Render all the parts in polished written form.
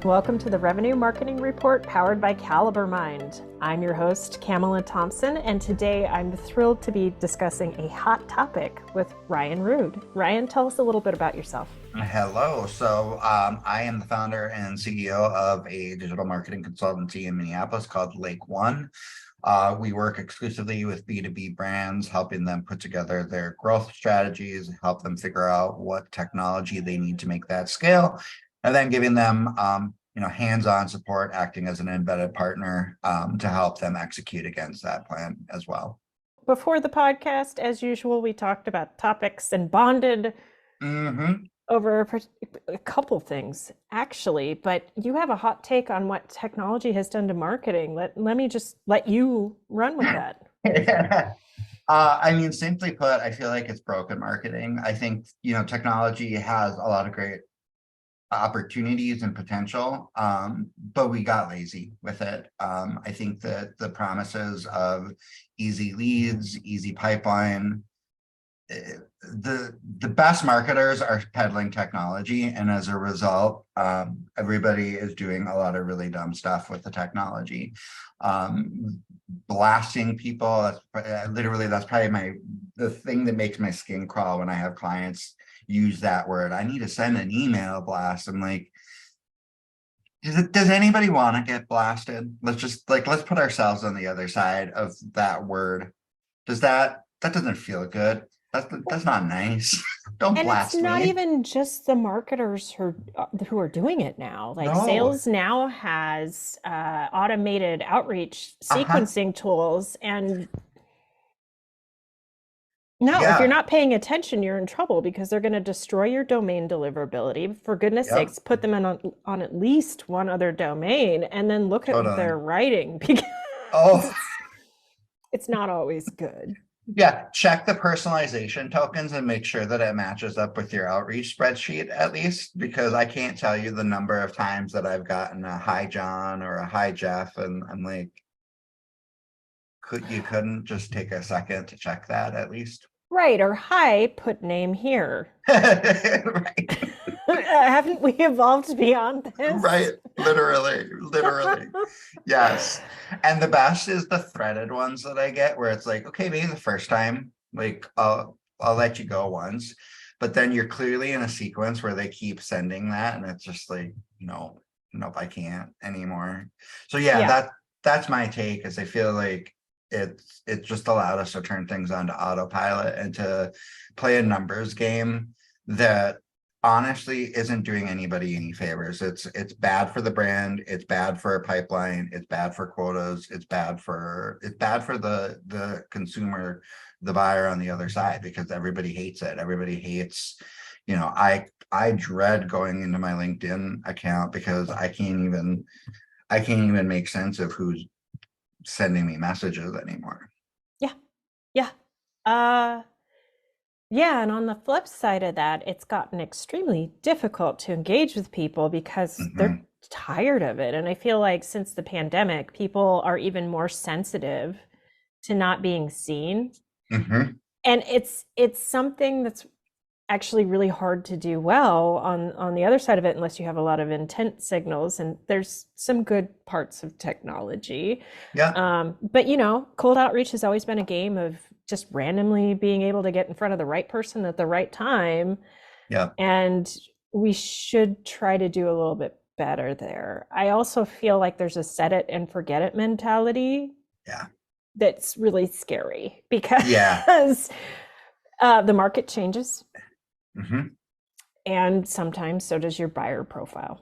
Welcome to the Revenue Marketing Report powered by Caliber Mind. I'm your host, Camela Thompson, and today I'm thrilled to be discussing a hot topic with Ryan Ruud. Ryan, tell us a little bit about yourself. Hello. I am the founder and CEO of a digital marketing consultancy in Minneapolis called Lake1. We work exclusively with B2B brands, helping them put together their growth strategies, help them figure out what technology they need to make that scale, and then giving them hands-on support, acting as an embedded partner to help them execute against that plan as well. Before the podcast, as usual, we talked about topics and bonded over a couple things, actually, but you have a hot take on what technology has done to marketing. Let me just let you run with that. Simply put, I feel like it's broken marketing. I think, technology has a lot of great opportunities and potential, but we got lazy with it. I think that the promises of easy leads, easy pipeline, the best marketers are peddling technology, and as a result, everybody is doing a lot of really dumb stuff with the technology. Blasting people, that's probably the thing that makes my skin crawl when I have clients use that word. I need to send an email blast. I'm like, does anybody want to get blasted? Let's put ourselves on the other side of that word. That doesn't feel good. That's not nice. Don't blast me. And it's not even just the marketers who are doing it now. Like No. Sales Now has automated outreach sequencing tools, and if you're not paying attention, you're in trouble because they're going to destroy your domain deliverability. For goodness sakes, put them on at least one other domain and then look at what they're writing, because it's not always good. Yeah, check the personalization tokens and make sure that it matches up with your outreach spreadsheet at least, because I can't tell you the number of times that I've gotten a hi John or a hi Jeff, and I'm like, you couldn't just take a second to check that at least? Right, or hi, put name here. Right. Haven't we evolved beyond this? Right, literally. Yes. And the best is the threaded ones that I get, where it's like, okay, maybe the first time, like I'll let you go once, but then you're clearly in a sequence where they keep sending that, and it's just like, nope, I can't anymore. So that's my take, is I feel like it's just allowed us to turn things onto autopilot and to play a numbers game that honestly isn't doing anybody any favors. It's bad for the brand, it's bad for a pipeline, it's bad for quotas, it's bad for the consumer, the buyer on the other side, because everybody hates it. Everybody hates, I dread going into my LinkedIn account because I can't even make sense of who's sending me messages anymore. And on the flip side of that, it's gotten extremely difficult to engage with people because they're tired of it. And I feel like since the pandemic, people are even more sensitive to not being seen. And it's something that's actually really hard to do well on the other side of it, unless you have a lot of intent signals, and there's some good parts of technology. But cold outreach has always been a game of just randomly being able to get in front of the right person at the right time. And we should try to do a little bit better there. I also feel like there's a set it and forget it mentality that's really scary, because the market changes. And sometimes so does your buyer profile.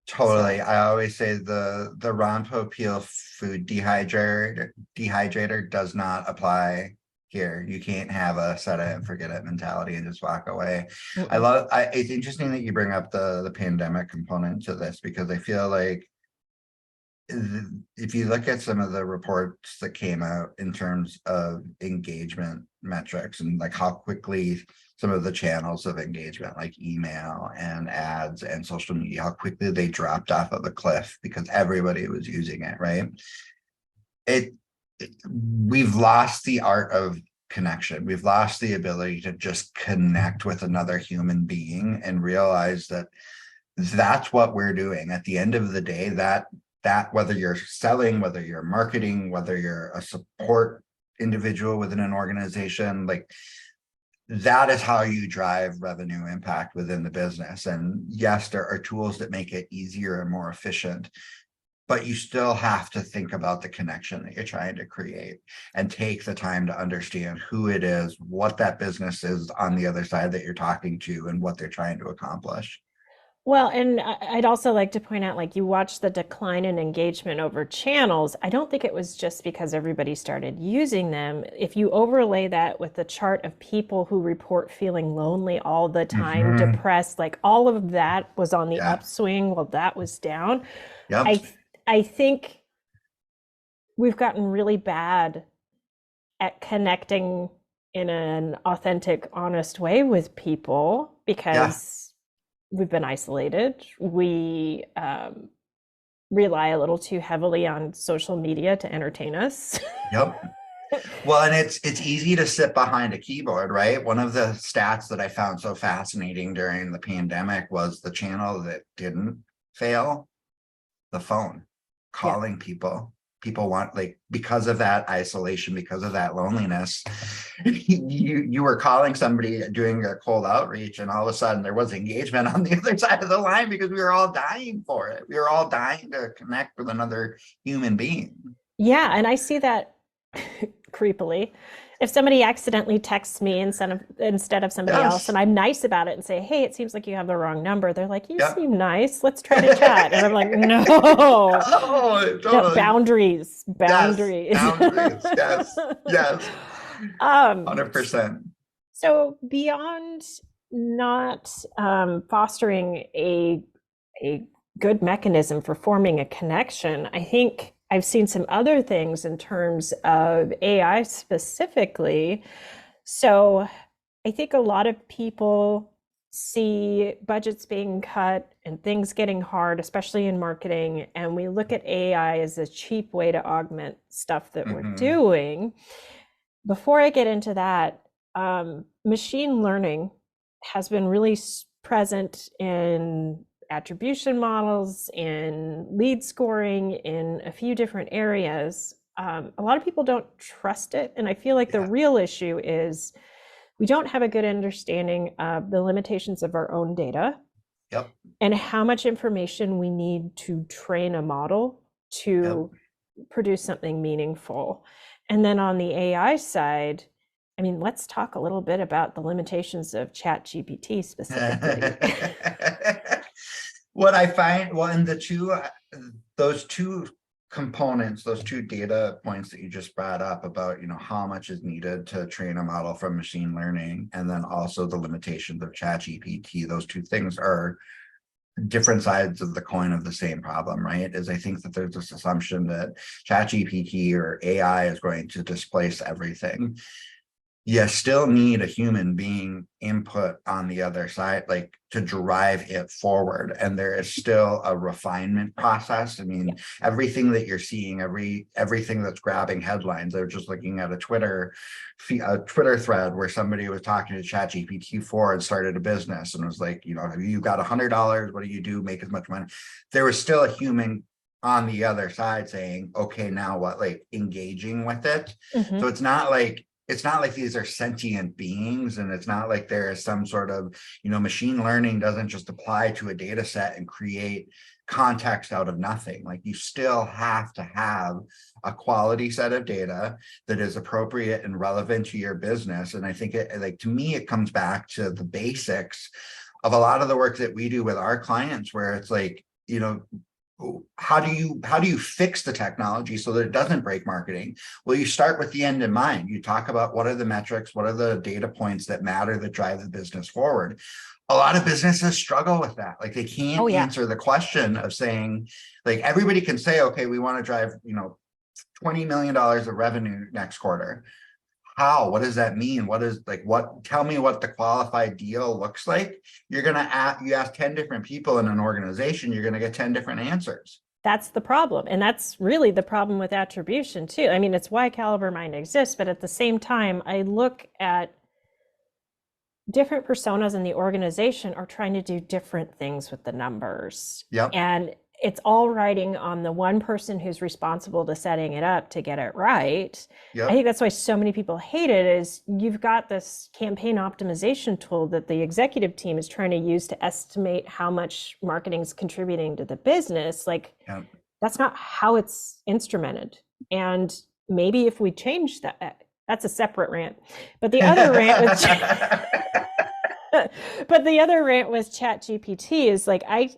Totally. I always say the Ron Popeil food dehydrator does not apply here. You can't have a set it and forget it mentality and just walk away. It's interesting that you bring up the pandemic component to this, because I feel like if you look at some of the reports that came out in terms of engagement metrics, and like how quickly some of the channels of engagement, like email and ads and social media, how quickly they dropped off of a cliff because everybody was using it, right? We've lost the art of connection. We've lost the ability to just connect with another human being and realize that That's what we're doing at the end of the day. That whether you're selling, whether you're marketing, whether you're a support individual within an organization, like that is how you drive revenue impact within the business. And yes, there are tools that make it easier and more efficient, but you still have to think about the connection that you're trying to create and take the time to understand who it is, what that business is on the other side that you're talking to, and what they're trying to accomplish. Well, and I'd also like to point out, like, you watch the decline in engagement over channels. I don't think it was just because everybody started using them. If you overlay that with the chart of people who report feeling lonely all the time, Mm-hmm. depressed, like all of that was on the Yeah. upswing while that was down. Yep. I I think we've gotten really bad at connecting in an authentic, honest way with people Yeah. because we've been isolated. We rely a little too heavily on social media to entertain us. Yep. Well, and it's easy to sit behind a keyboard, right? One of the stats that I found so fascinating during the pandemic was the channel that didn't fail, the phone, Yeah. calling people. People want, like, because of that isolation, because of that loneliness, you were calling somebody doing a cold outreach, and all of a sudden there was engagement on the other side of the line because we were all dying for it. We were all dying to connect with another human being. Yeah. And I see that creepily. If somebody accidentally texts me instead of somebody else, and Yes. I'm nice about it and say, "Hey, it seems like you have the wrong number," they're like, "You Yep. seem nice. Let's try to chat." And I'm like, "No, Oh, no, totally. boundaries, Yes. boundaries." Boundaries. Yes. Yes. um, 100%. so beyond not fostering a good mechanism for forming a connection, I think I've seen some other things in terms of AI specifically. So I think a lot of people see budgets being cut and things getting hard, especially in marketing, and we look at AI as a cheap way to augment stuff that we're Hmm. doing. Before I get into that, machine learning has been really present in attribution models, in lead scoring, in a few different areas. A lot of people don't trust it. And I feel like the Yeah. real issue is we don't have a good understanding of the limitations of our own data Yep. and how much information we need to train a model Yep. to produce something meaningful. And then on the AI side, I mean, let's talk a little bit about the limitations of ChatGPT specifically. What I find, well, and those two components, those two data points that you just brought up about, how much is needed to train a model from machine learning, and then also the limitations of ChatGPT, those two things are different sides of the coin of the same problem, right? Is I think that there's this assumption that ChatGPT or AI is going to displace everything. You still need a human being input on the other side, like to drive it forward. And there is still a refinement process. I Yeah. mean, everything that you're seeing, everything that's grabbing headlines. I was just looking at a Twitter thread where somebody was talking to ChatGPT 4 and started a business and was like, you got $100. What do you do? Make as much money. There was still a human on the other side saying, okay, now what, like engaging with it. So Mm-hmm. it's not like these are sentient beings, and it's not like there is some sort of, machine learning doesn't just apply to a data set and create context out of nothing. Like, you still have to have a quality set of data that is appropriate and relevant to your business. And I think to me, it comes back to the basics of a lot of the work that we do with our clients, where it's like, how do you fix the technology so that it doesn't break marketing? Well, you start with the end in mind. You talk about what are the metrics, what are the data points that matter, that drive the business forward. A lot of businesses struggle with that. Like, they Oh, can't yeah. answer the question of saying, like, everybody can say, okay, we want to drive $20 million of revenue next quarter. How? What does that mean? Tell me what the qualified deal looks like. You ask 10 different people in an organization, you're going to get 10 different answers. That's the problem. And that's really the problem with attribution, too. I mean, it's why Caliber Mind exists. But at the same time, I look at, different personas in the organization are trying to do different things with the numbers. Yep. And it's all riding on the one person who's responsible to setting it up to get it right. I Yep. think that's why so many people hate it is you've got this campaign optimization tool that the executive team is trying to use to estimate how much marketing is contributing to the business. Like Yep. that's not how it's instrumented. And maybe if we change that, that's a separate rant. But the other rant with but the other rant with ChatGPT is like I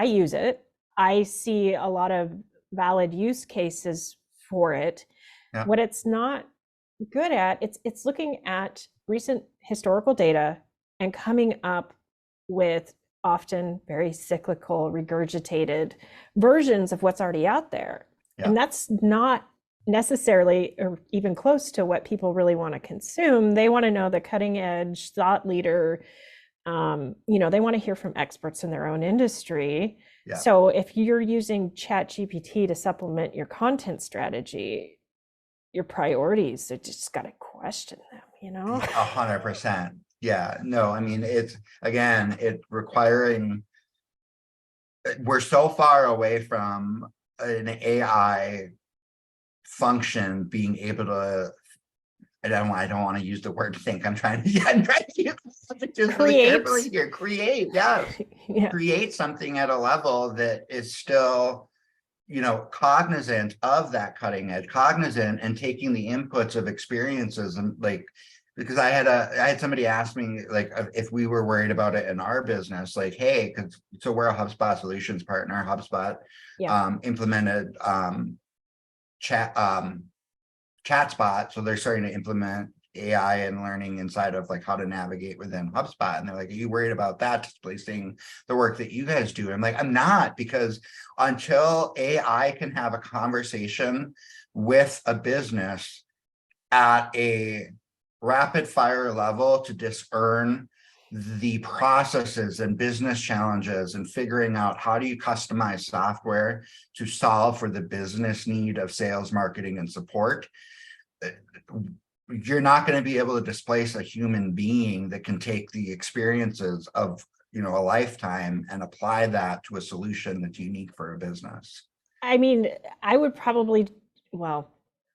use it. I see a lot of valid use cases for it. Yep. What it's not good at, it's looking at recent historical data and coming up with often very cyclical, regurgitated versions of what's already out there. And Yep. that's not necessarily or even close to what people really want to consume. They want to know the cutting edge thought leader. They want to hear from experts in their own industry. Yep. So if you're using ChatGPT to supplement your content strategy, your priorities, you just got to question them. 100%. Yeah. No, I mean, it's again, it requiring, we're so far away from an AI function being able to, I don't want to use the word think. I'm trying to, I'm trying to use it just really Create. carefully here. Create, yes. Yeah. Create something at a level that is still, cognizant of that cutting edge, cognizant and taking the inputs of experiences and like, because I had somebody ask me like if we were worried about it in our business, like, hey, so we're a HubSpot solutions partner. HubSpot Yeah. implemented chat ChatSpot, so they're starting to implement AI and learning inside of like how to navigate within HubSpot. And they're like, are you worried about that displacing the work that you guys do? I'm like, I'm not, because until AI can have a conversation with a business at a rapid fire level to discern the processes and business challenges and figuring out how do you customize software to solve for the business need of sales, marketing, and support, you're not going to be able to displace a human being that can take the experiences of a lifetime and apply that to a solution that's unique for a business. I mean, I would probably, well,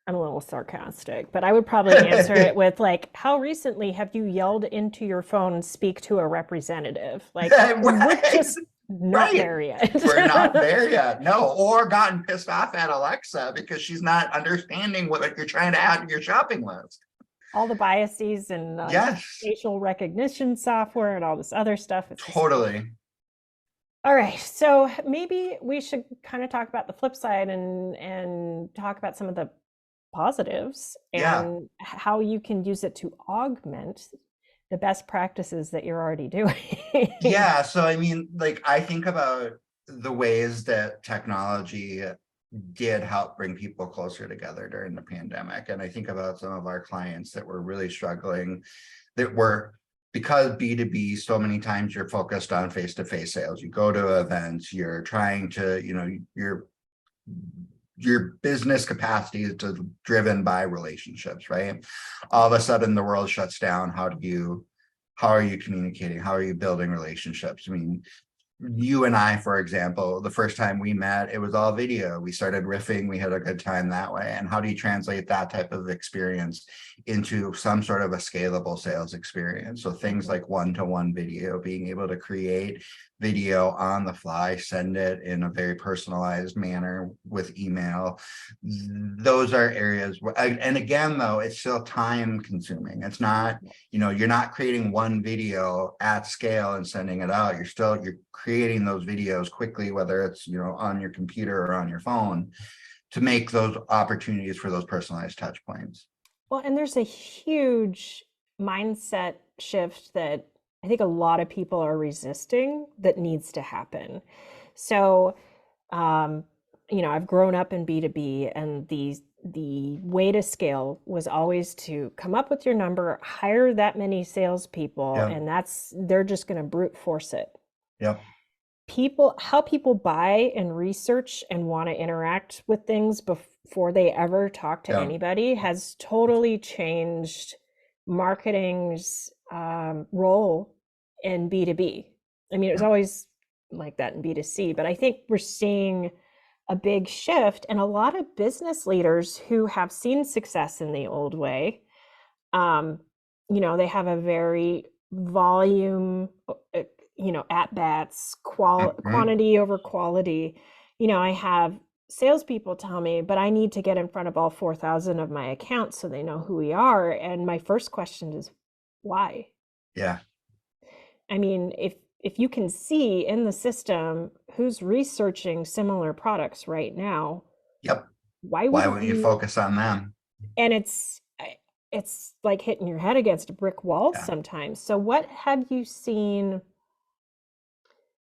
I'm a little sarcastic, but I would probably answer it with like, how recently have you yelled into your phone and speak to a representative? Like, we're Right, just not right. there yet. We're not there yet. No, or gotten pissed off at Alexa because she's not understanding what you're trying to add to your shopping list. All the biases and Yes, facial recognition software and all this other stuff. It's just totally. all right. So maybe we should kind of talk about the flip side and talk about some of the positives Yeah. and how you can use it to augment the best practices that you're already doing. Yeah. So, I mean, like, I think about the ways that technology did help bring people closer together during the pandemic. And I think about some of our clients that were really struggling, that were, because B2B, so many times you're focused on face-to-face sales. You go to events, you're trying to, your business capacity is driven by relationships, right? All of a sudden the world shuts down. How are you communicating? How are you building relationships? I mean, you and I, for example, the first time we met, it was all video. We started riffing. We had a good time that way. And how do you translate that type of experience into some sort of a scalable sales experience? So things like one-to-one video, being able to create video on the fly, send it in a very personalized manner with email. Those are areas where, and again, though, it's still time consuming. It's not, you're not creating one video at scale and sending it out. You're creating those videos quickly, whether it's, on your computer or on your phone, to make those opportunities for those personalized touch points. Well, and there's a huge mindset shift that I think a lot of people are resisting that needs to happen. So, um, I've grown up in B2B, and the way to scale was always to come up with your number, hire that many salespeople, Yeah. and they're just going to brute force it. Yep. How people buy and research and want to interact with things before they ever talk to Yeah. anybody has totally changed marketing's role in B2B. I mean, it was Yeah. always like that in B2C, but I think we're seeing a big shift, and a lot of business leaders who have seen success in the old way, um, they have a very volume, at bats, Mhm. quantity over quality. I have salespeople tell me, but I need to get in front of all 4,000 of my accounts so they know who we are. And my first question is, why? Yeah. I mean, if you can see in the system who's researching similar products right now, Yep. why Why wouldn't wouldn't you you? focus on them? And it's like hitting your head against a brick wall Yeah. sometimes. So what have you seen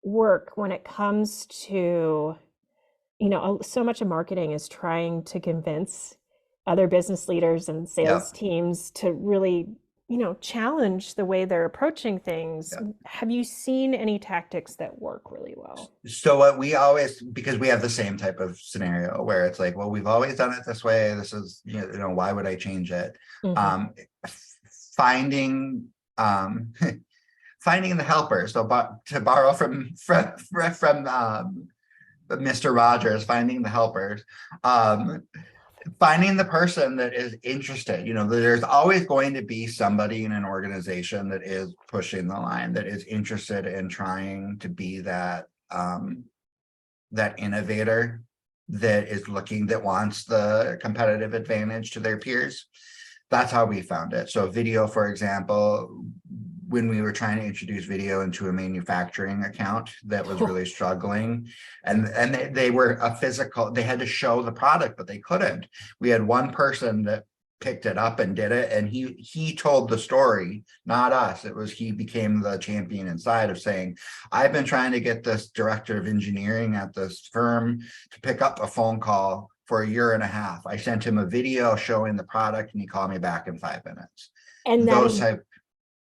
work when it comes to, so much of marketing is trying to convince other business leaders and sales Yep. teams to really, challenge the way they're approaching things. Yep. Have you seen any tactics that work really well? So what we always, because we have the same type of scenario where it's like, well, we've always done it this way. This is, why would I change it? Hmm. Um, finding finding the helper. So, but to borrow from Mr. Rogers, finding the helpers. Finding the person that is interested. There's always going to be somebody in an organization that is pushing the line, that is interested in trying to be that innovator, that wants the competitive advantage to their peers. That's how we found it. So video, for example, when we were trying to introduce video into a manufacturing account that was really struggling, and they were they had to show the product, but they couldn't. We had one person that picked it up and did it, and he told the story, not us. He became the champion inside of saying, I've been trying to get this director of engineering at this firm to pick up a phone call for a year and a half. I sent him a video showing the product and he called me back in 5 minutes. And Those type.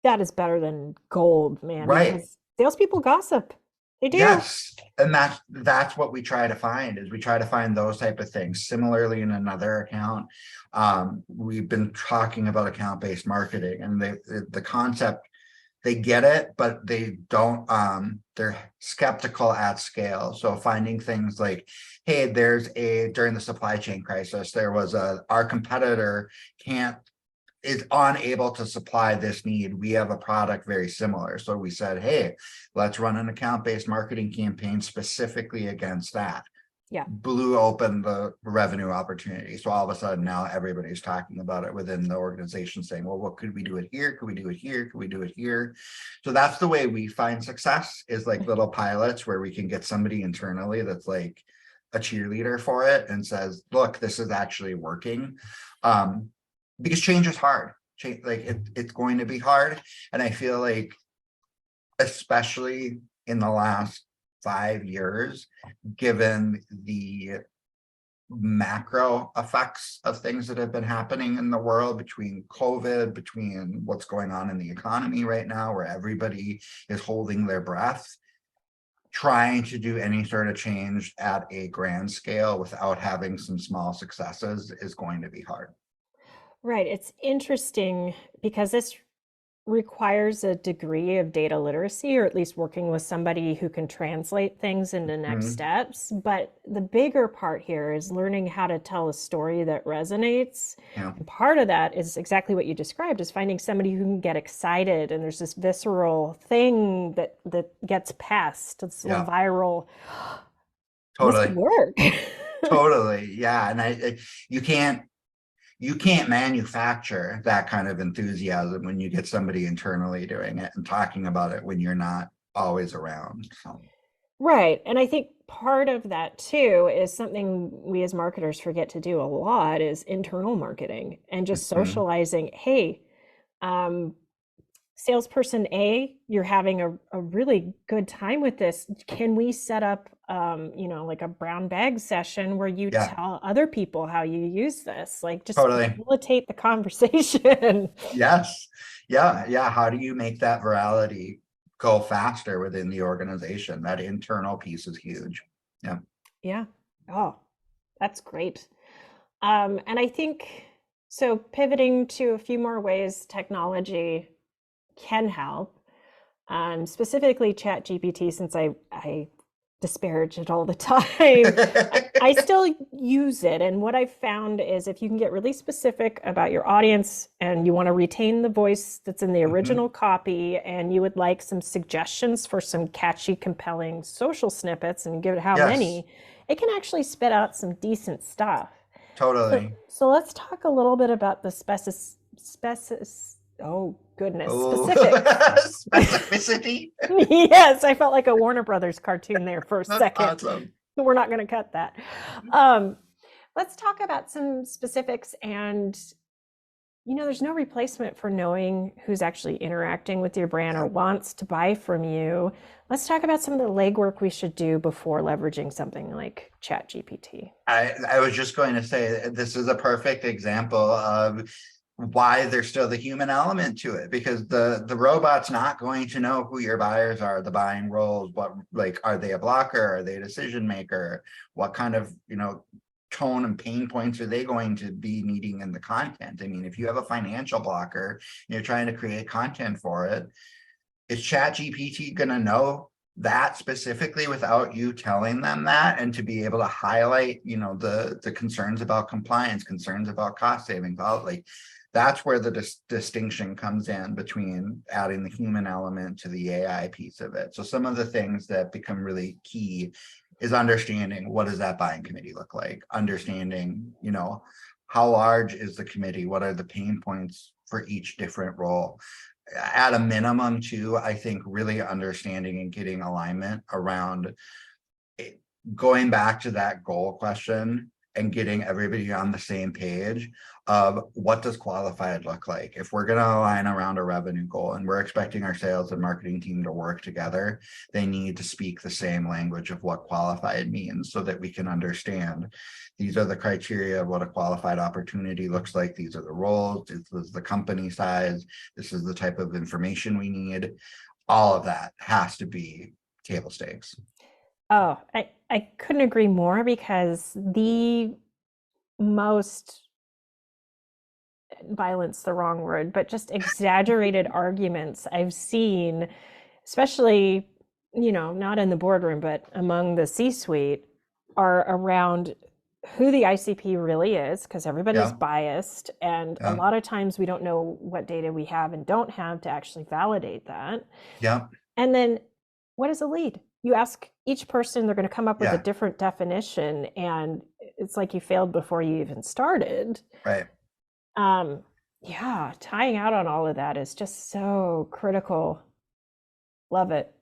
that is better than gold, man, Right. because salespeople gossip. They do. Yes. And that's what we try to find, is we try to find those type of things. Similarly, in another account, we've been talking about account-based marketing, and the concept, they get it, but they don't, they're skeptical at scale. So finding things like, hey, during the supply chain crisis, our competitor is unable to supply this need. We have a product very similar. So we said, hey, let's run an account-based marketing campaign specifically against that. Yeah. Blew open the revenue opportunity. So all of a sudden now everybody's talking about it within the organization, saying, well, what could we do it here? Could we do it here? Could we do it here? So that's the way we find success, is like little pilots where we can get somebody internally that's like a cheerleader for it and says, look, this is actually working. Because change is hard. It's going to be hard. And I feel like, especially in the last 5 years, given the macro effects of things that have been happening in the world, between COVID, between what's going on in the economy right now, where everybody is holding their breath, trying to do any sort of change at a grand scale without having some small successes is going to be hard. Right. It's interesting because this requires a degree of data literacy, or at least working with somebody who can translate things into next Mhm. steps. But the bigger part here is learning how to tell a story that resonates. Yeah, And part of that is exactly what you described, is finding somebody who can get excited, and there's this visceral thing that gets past. It's a little yeah, viral. This could totally. work. Totally. Yeah. And you can't, you can't manufacture that kind of enthusiasm when you get somebody internally doing it and talking about it when you're not always around. So, Right. And I think part of that too is something we as marketers forget to do a lot, is internal marketing and just mhm. socializing. Hey, um, salesperson A, you're having a really good time with this. Can we set up, like a brown bag session where you Yeah, tell other people how you use this? Like, just totally. facilitate the conversation. Yes. Yeah. Yeah. How do you make that virality go faster within the organization? That internal piece is huge. Yeah. Yeah. Oh, that's great. And I think so, pivoting to a few more ways technology can help. Specifically ChatGPT, since I disparage it all the time. I still use it. And what I've found is if you can get really specific about your audience and you want to retain the voice that's in the Mhm. original copy, and you would like some suggestions for some catchy, compelling social snippets and give it how Yes, many, it can actually spit out some decent stuff. So, totally. so let's talk a little bit about the oh goodness, Oh, specifics. specificity. Yes, I felt like a Warner Brothers cartoon there for a That's second. awesome. We're not going to cut that. Um, let's talk about some specifics. And, there's no replacement for knowing who's actually interacting with your brand or Yeah. wants to buy from you. Let's talk about some of the legwork we should do before leveraging something like ChatGPT. I was just going to say this is a perfect example of why there's still the human element to it, because the robot's not going to know who your buyers are, the buying roles, what, like, are they a blocker, are they a decision maker, what kind of tone and pain points are they going to be needing in the content. I mean, if you have a financial blocker and you're trying to create content for it, is ChatGPT going to know that specifically without you telling them that, and to be able to highlight the concerns about compliance, concerns about cost savings, all, like, that's where the distinction comes in between adding the human element to the AI piece of it. So some of the things that become really key is understanding, what does that buying committee look like, understanding how large is the committee, what are the pain points for each different role. At a minimum too, I think really understanding and getting alignment around it, going back to that goal question and getting everybody on the same page of what does qualified look like. If we're going to align around a revenue goal and we're expecting our sales and marketing team to work together, they need to speak the same language of what qualified means, so that we can understand these are the criteria of what a qualified opportunity looks like. These are the roles, this is the company size, this is the type of information we need. All of that has to be table stakes. Oh, I couldn't agree more, because the most, violence the wrong word, but just exaggerated arguments I've seen, especially, not in the boardroom, but among the C-suite, are around who the ICP really is, because everybody's Yeah, biased. And a yeah, lot of times we don't know what data we have and don't have to actually validate that. yeah, And then what is a lead? You ask each person, they're going to come up with a yeah, different definition. And it's like you failed before you even started. right. Um, yeah, tying out on all of that is just so critical. Love it.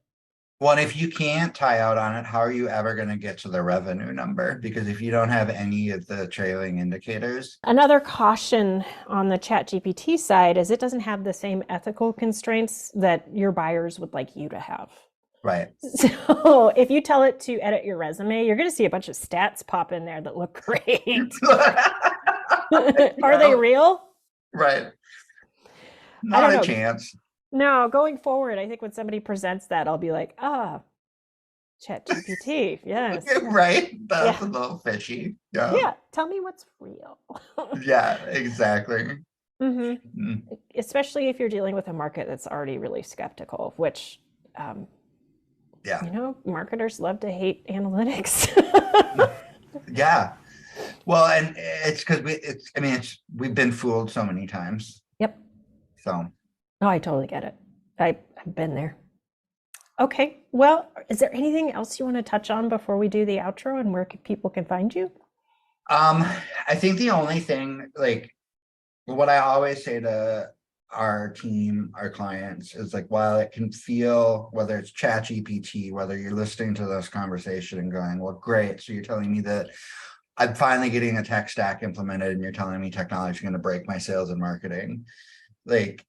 Well, and if you can't tie out on it, how are you ever going to get to the revenue number? Because if you don't have any of the trailing indicators, Another caution on the ChatGPT side is it doesn't have the same ethical constraints that your buyers would like you to have. right? So if you tell it to edit your resume, you're going to see a bunch of stats pop in there that look great. Are they Yeah, real? right. I don't Not a know. chance. No, going forward, I think when somebody presents that, I'll be like, ChatGPT. Yes. Right? Yeah. That's a little fishy. Yeah. Yeah. Tell me what's real. Yeah, exactly. Hmm. Mm, Especially if you're dealing with a market that's already really skeptical, which, um, yeah. marketers love to hate analytics. Mm, yeah. Well, and it's because I mean, we've been fooled so many times. Yep. So, Oh, I totally get it. I've been there. Okay. Well, is there anything else you want to touch on before we do the outro and where people can find you? um, I think the only thing, like, what I always say to our team, our clients, is like, while it can feel, whether it's Chat GPT, whether you're listening to this conversation and going, well, great. So you're telling me that I'm finally getting a tech stack implemented and you're telling me technology is going to break my sales and marketing. Like,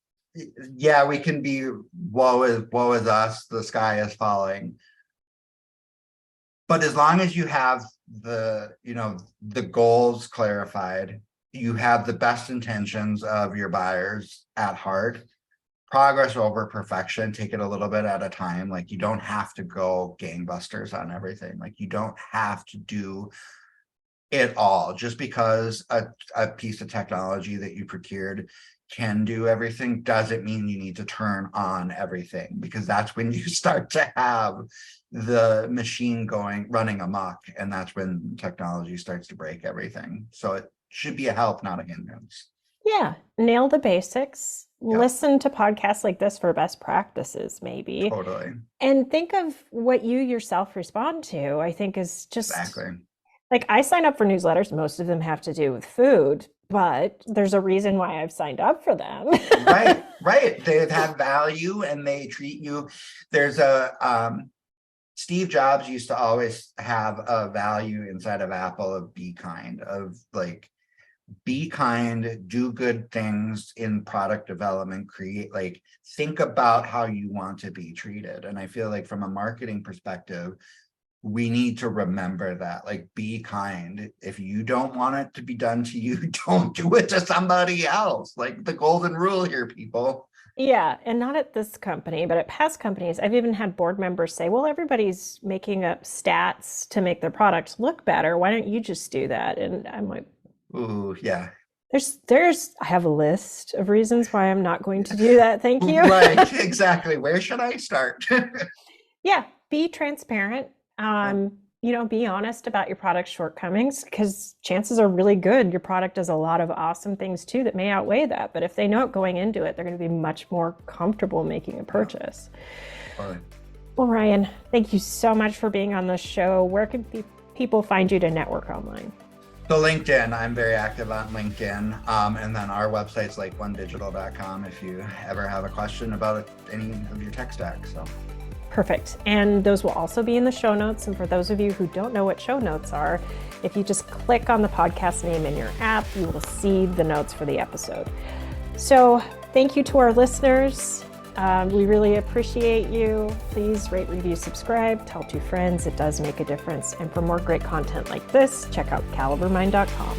yeah, we can be, woe is us, the sky is falling. But as long as you have the goals clarified, you have the best intentions of your buyers at heart, progress over perfection, take it a little bit at a time. Like, you don't have to go gangbusters on everything. Like, you don't have to do it all just because a piece of technology that you procured can do everything doesn't mean you need to turn on everything, because that's when you start to have the machine running amok, and that's when technology starts to break everything. So it should be a help, not a hindrance. Yeah, nail the basics. Yep, Listen to podcasts like this for best practices, maybe. totally. And think of what you yourself respond to. I think is just Exactly. like I sign up for newsletters. Most of them have to do with food, but there's a reason why I've signed up for them. Right, right. They have value and they treat you. There's Steve Jobs used to always have a value inside of Apple of be kind, of like, be kind, do good things in product development, create, like, think about how you want to be treated. And I feel like from a marketing perspective, we need to remember that, like, be kind. If you don't want it to be done to you, don't do it to somebody else. Like the golden rule here, people. Yeah, and not at this company, but at past companies. I've even had board members say, well, everybody's making up stats to make their products look better. Why don't you just do that? And I'm like, Ooh, yeah. I have a list of reasons why I'm not going to do that. Thank you. Right, exactly. Where should I start? Yeah, be transparent. Yeah. Be honest about your product's shortcomings because chances are really good your product does a lot of awesome things too that may outweigh that. But if they know it going into it, they're going to be much more comfortable making a purchase. Totally. Well, Ryan, thank you so much for being on the show. Where can people find you to network online? So LinkedIn, I'm very active on LinkedIn. And then our website's like1digital.com if you ever have a question about any of your tech stack. So Perfect. And those will also be in the show notes. And for those of you who don't know what show notes are, if you just click on the podcast name in your app, you will see the notes for the episode. So thank you to our listeners. We really appreciate you. Please rate, review, subscribe, tell 2 friends. It does make a difference. And for more great content like this, check out calibermind.com.